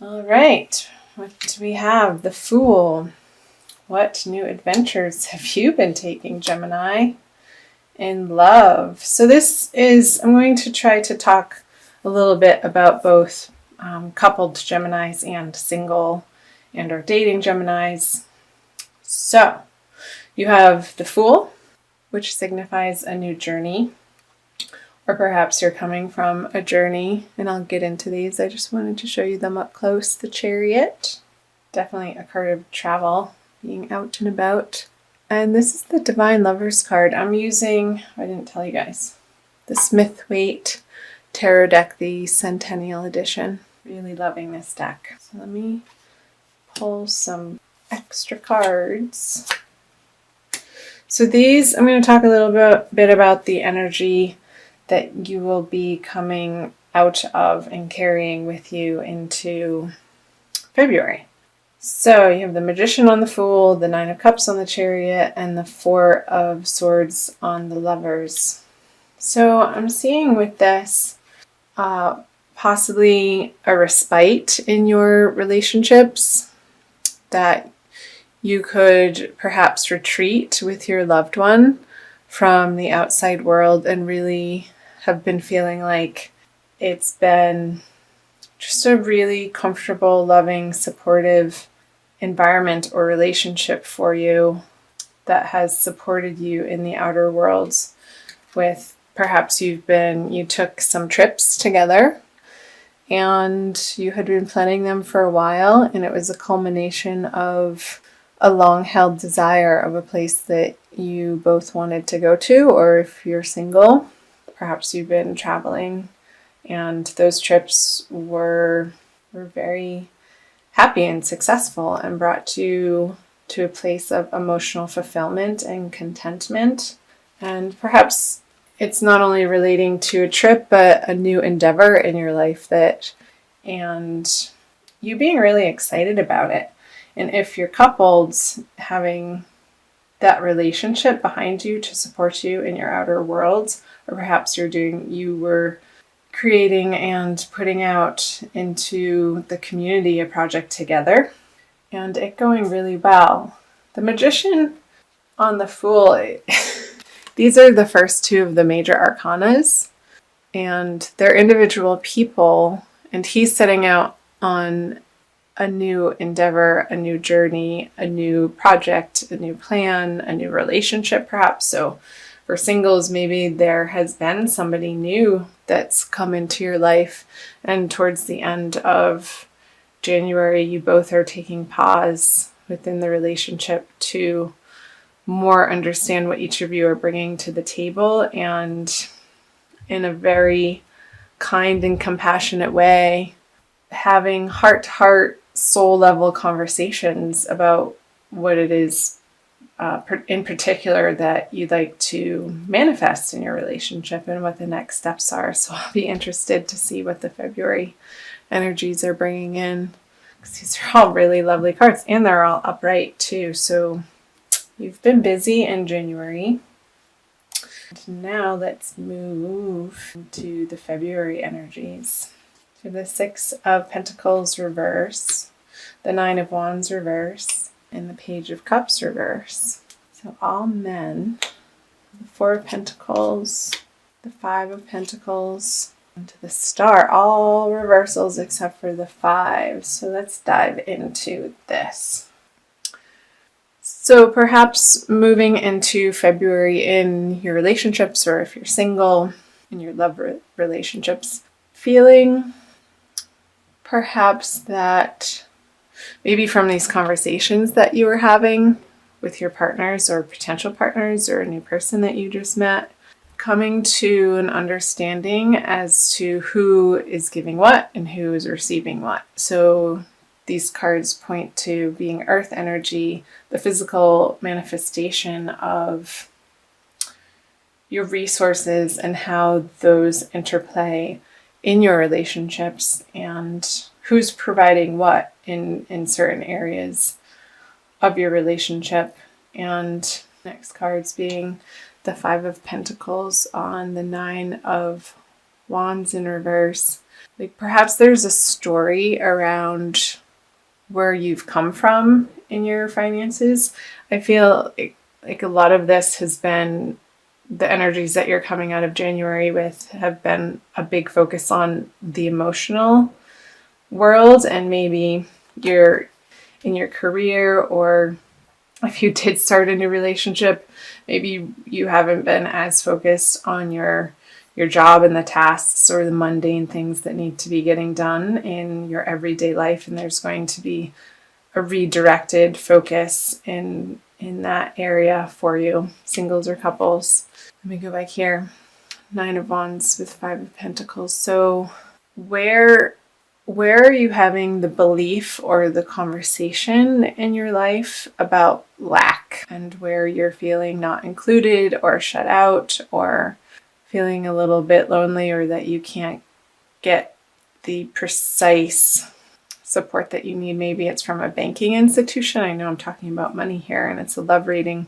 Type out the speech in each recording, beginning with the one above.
All right, what do we have? The Fool. What new adventures have you been taking, Gemini, in love? So this is, I'm going to try to talk a little bit about both coupled Geminis and single and or dating Geminis. So you have the Fool, which signifies a new journey, or perhaps you're coming from a journey, and I'll get into these. I just wanted to show you them up close. The Chariot, definitely a card of travel, being out and about. And this is the Divine Lovers card. I'm using, I didn't tell you guys, the Smith-Waite Tarot deck, the Centennial Edition. Really loving this deck. So let me pull some extra cards. So these, I'm going to talk a little bit about the energy that you will be coming out of and carrying with you into February. So you have the Magician on the Fool, the Nine of Cups on the Chariot, and the Four of Swords on the Lovers. So I'm seeing with this possibly a respite in your relationships, that you could perhaps retreat with your loved one from the outside world and really have been feeling like it's been just a really comfortable, loving, supportive environment or relationship for you that has supported you in the outer worlds. With perhaps you took some trips together and you had been planning them for a while, and it was a culmination of a long-held desire of a place that you both wanted to go to, or if you're single, perhaps you've been traveling and those trips were very happy and successful and brought you to a place of emotional fulfillment and contentment. And perhaps it's not only relating to a trip, but a new endeavor in your life and you being really excited about it. And if you're coupled, having that relationship behind you to support you in your outer worlds, or perhaps you were creating and putting out into the community a project together and it going really well. The Magician on the Fool, these are the first two of the major arcanas, and they're individual people, and he's setting out on a new endeavor, a new journey, a new project, a new plan, a new relationship perhaps. So for singles, maybe there has been somebody new that's come into your life, and towards the end of January, you both are taking pause within the relationship to more understand what each of you are bringing to the table, and in a very kind and compassionate way, having heart-to-heart, soul-level conversations about what it is in particular that you'd like to manifest in your relationship and what the next steps are. So I'll be interested to see what the February energies are bringing in, because these are all really lovely cards, and they're all upright too. So you've been busy in January. And now let's move to the February energies. So the Six of Pentacles reverse, the Nine of Wands reverse, and the Page of Cups reverse. So all men, the Four of Pentacles, the Five of Pentacles, and the Star, all reversals except for the Five. So let's dive into this. So perhaps moving into February in your relationships, or if you're single, in your love relationships, feeling perhaps that maybe from these conversations that you were having with your partners or potential partners or a new person that you just met, coming to an understanding as to who is giving what and who is receiving what. So these cards point to being earth energy, the physical manifestation of your resources and how those interplay in your relationships, and who's providing what in certain areas of your relationship. And next cards being the Five of Pentacles on the Nine of Wands in reverse, like perhaps there's a story around where you've come from in your finances. I feel like a lot of this has been the energies that you're coming out of January with have been a big focus on the emotional world, and maybe you're in your career, or if you did start a new relationship, maybe you haven't been as focused on your job and the tasks or the mundane things that need to be getting done in your everyday life, and there's going to be a redirected focus in that area for you, singles or couples. Let me go back here. 9 of Wands with 5 of Pentacles. So where are you having the belief or the conversation in your life about lack, and where you're feeling not included or shut out, or feeling a little bit lonely, or that you can't get the precise support that you need? Maybe it's from a banking institution. I know I'm talking about money here and it's a love reading,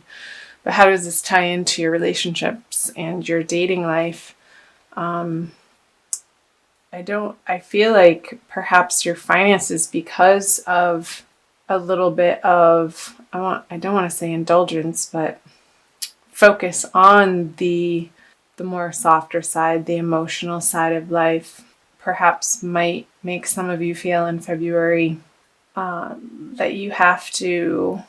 but how does this tie into your relationships and your dating life? I feel like perhaps your finances, because of a little bit of, I don't want to say indulgence, but focus on the more softer side, the emotional side of life, perhaps might make some of you feel in February that you have to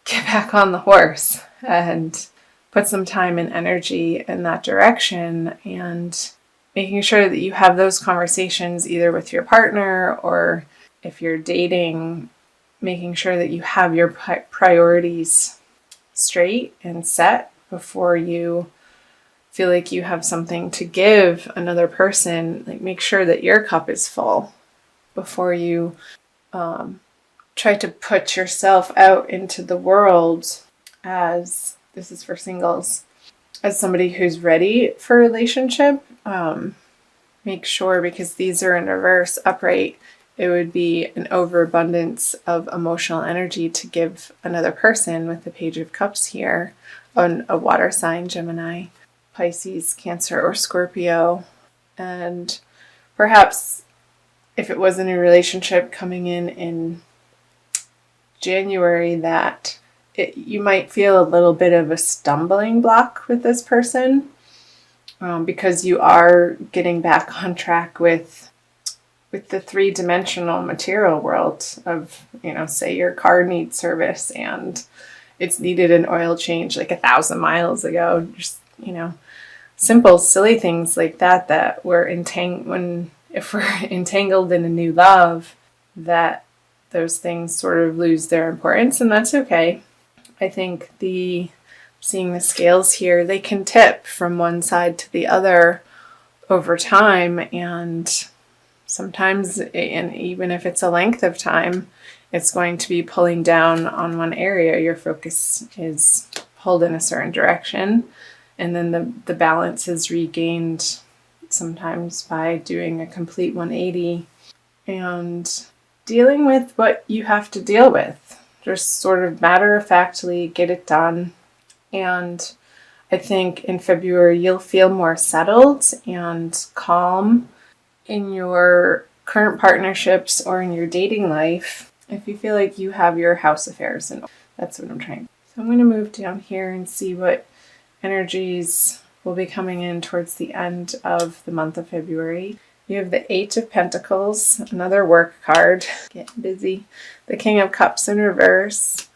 get back on the horse and put some time and energy in that direction, and making sure that you have those conversations either with your partner, or if you're dating, making sure that you have your priorities straight and set before you feel like you have something to give another person. Like, make sure that your cup is full before you try to put yourself out into the world, as this is for singles, as somebody who's ready for a relationship. Make sure, because these are in reverse, upright, it would be an overabundance of emotional energy to give another person with the Page of Cups here on a water sign, Gemini, Pisces, Cancer, or Scorpio. And perhaps if it was in a relationship coming in January, that you might feel a little bit of a stumbling block with this person, because you are getting back on track with the three-dimensional material world of, say your car needs service and it's needed an oil change like 1,000 miles ago. Just, simple, silly things like that we're if we're entangled in a new love, that those things sort of lose their importance, and that's okay. I think seeing the scales here, they can tip from one side to the other over time, and sometimes, and even if it's a length of time, it's going to be pulling down on one area. Your focus is pulled in a certain direction, and then the balance is regained sometimes by doing a complete 180 and dealing with what you have to deal with. Just sort of matter-of-factly get it done. And I think in February you'll feel more settled and calm in your current partnerships or in your dating life if you feel like you have your house affairs in order. That's what I'm trying. So I'm going to move down here and see what energies will be coming in towards the end of the month of February. You have the 8 of Pentacles, another work card, getting busy. The King of Cups in reverse,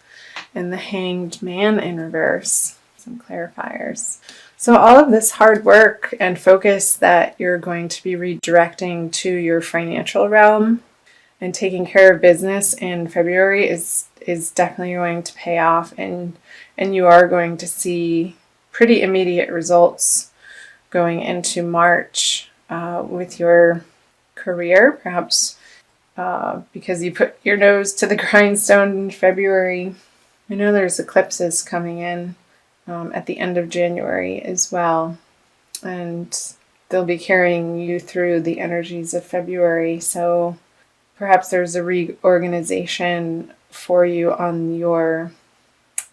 and the Hanged Man in reverse. Some clarifiers. So all of this hard work and focus that you're going to be redirecting to your financial realm and taking care of business in February is definitely going to pay off, and you are going to see pretty immediate results going into March with your career, perhaps because you put your nose to the grindstone in February. I know there's eclipses coming in at the end of January as well, and they'll be carrying you through the energies of February. So perhaps there's a reorganization for you on your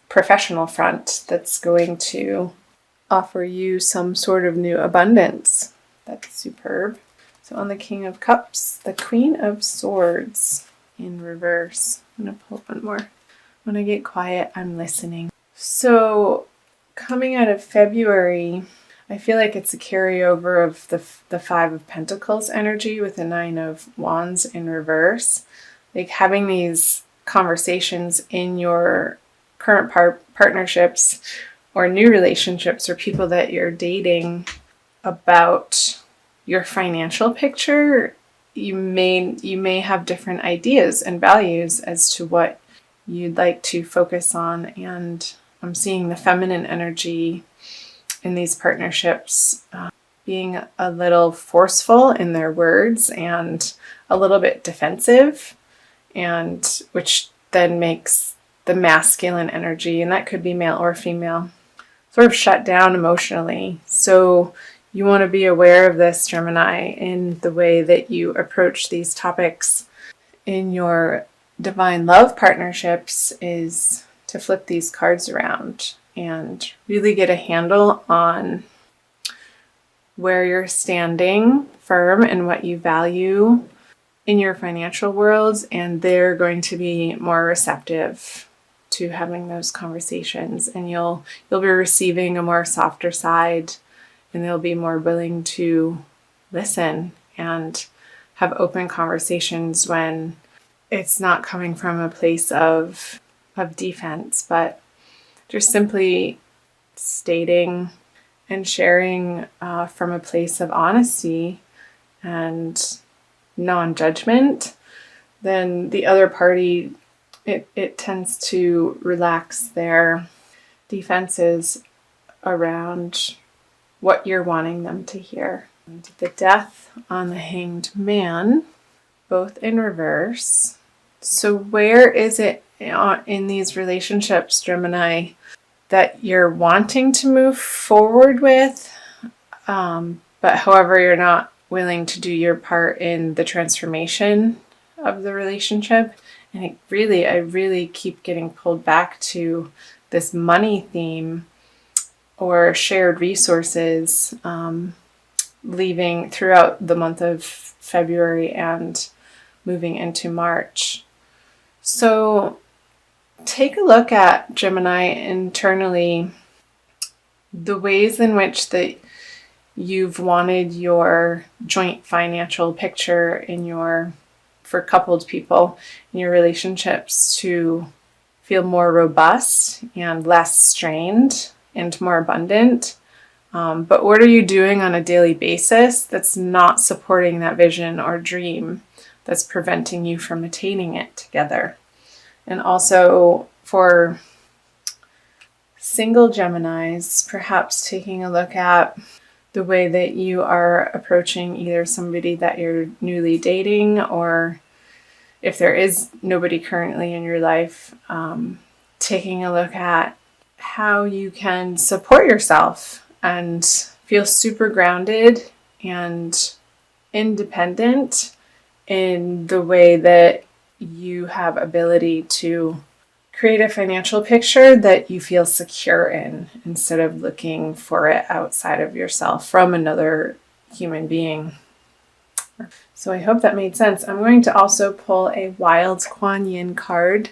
professional front that's going to offer you some sort of new abundance. That's superb. So on the King of Cups, the Queen of Swords in reverse. I'm going to pull one more. When I get quiet, I'm listening. So coming out of February, I feel like it's a carryover of the Five of Pentacles energy with the Nine of Wands in reverse. Like having these conversations in your current partnerships or new relationships or people that you're dating about your financial picture. You may have different ideas and values as to what you'd like to focus on, and I'm seeing the feminine energy in these partnerships being a little forceful in their words and a little bit defensive, and which then makes the masculine energy, and that could be male or female, sort of shut down emotionally. So you want to be aware of this, Gemini, in the way that you approach these topics in your divine love partnerships, is to flip these cards around and really get a handle on where you're standing firm and what you value in your financial world, and they're going to be more receptive to having those conversations, and you'll be receiving a more softer side, and they'll be more willing to listen and have open conversations when it's not coming from a place of defense, but just simply stating and sharing from a place of honesty and non-judgment. Then the other party, it tends to relax their defenses around what you're wanting them to hear. And the Death on the Hanged Man, both in reverse. So where is it in these relationships, Gemini, that you're wanting to move forward with, but however you're not willing to do your part in the transformation of the relationship? And I really keep getting pulled back to this money theme or shared resources, leaving throughout the month of February and moving into March. So take a look at, Gemini, internally, the ways in which that you've wanted your joint financial picture for coupled people in your relationships to feel more robust and less strained and more abundant. But what are you doing on a daily basis that's not supporting that vision or dream, that's preventing you from attaining it together? And also for single Geminis, perhaps taking a look at the way that you are approaching either somebody that you're newly dating, or if there is nobody currently in your life, taking a look at how you can support yourself and feel super grounded and independent in the way that you have ability to create a financial picture that you feel secure in, instead of looking for it outside of yourself from another human being. So I hope that made sense. I'm going to also pull a Wild Kuan Yin card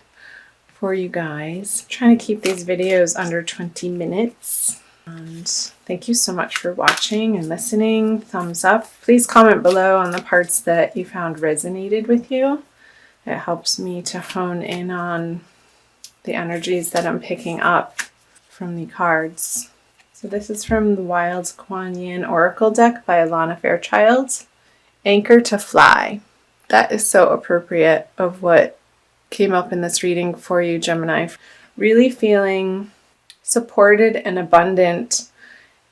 for you guys. I'm trying to keep these videos under 20 minutes. And thank you so much for watching and listening. Thumbs up. Please comment below on the parts that you found resonated with you. It helps me to hone in on the energies that I'm picking up from the cards. So this is from the Wild Kuan Yin Oracle deck by Alana Fairchild. Anchor to Fly. That is so appropriate of what came up in this reading for you, Gemini. Really feeling supported and abundant.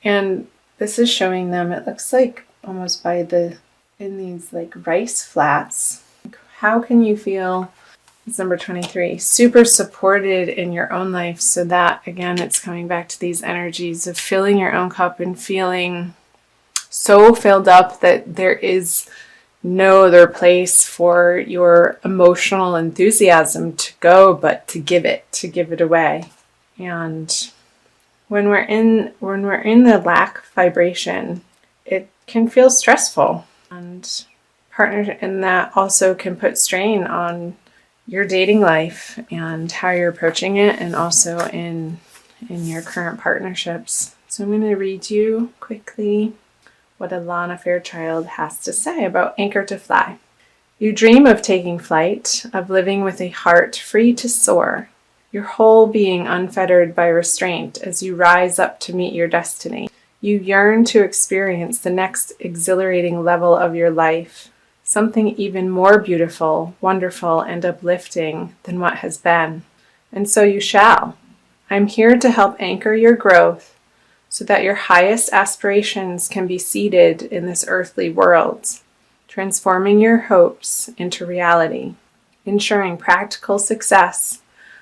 And this is showing them, it looks like almost in these like rice flats. How can you feel, it's number 23, super supported in your own life, so that, again, it's coming back to these energies of filling your own cup and feeling so filled up that there is no other place for your emotional enthusiasm to go but to give it away. And when we're in the lack vibration, it can feel stressful. And that also can put strain on your dating life and how you're approaching it, and also in your current partnerships. So I'm going to read you quickly what Alana Fairchild has to say about Anchor to Fly. You dream of taking flight, of living with a heart free to soar, your whole being unfettered by restraint as you rise up to meet your destiny. You yearn to experience the next exhilarating level of your life, something even more beautiful, wonderful, and uplifting than what has been. And so you shall. I'm here to help anchor your growth so that your highest aspirations can be seated in this earthly world, transforming your hopes into reality, ensuring practical success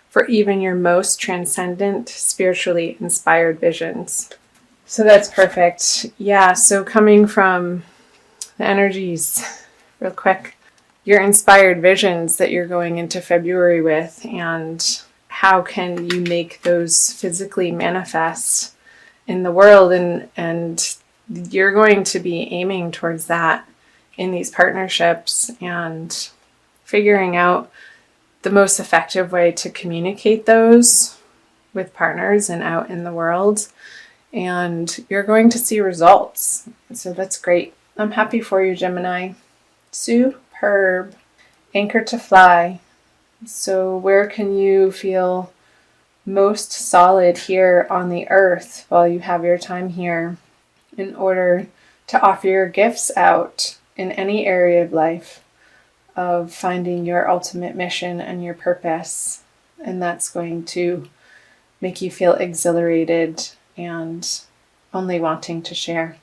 for even your most transcendent, spiritually inspired visions. So that's perfect. Yeah, so coming from the energies, real quick, your inspired visions that you're going into February with, and how can you make those physically manifest in the world, and you're going to be aiming towards that in these partnerships and figuring out the most effective way to communicate those with partners and out in the world, and you're going to see results. So that's great. I'm happy for you, Gemini. Superb. Anchor to Fly. So where can you feel most solid here on the earth while you have your time here, in order to offer your gifts out in any area of life of finding your ultimate mission and your purpose. And that's going to make you feel exhilarated and only wanting to share.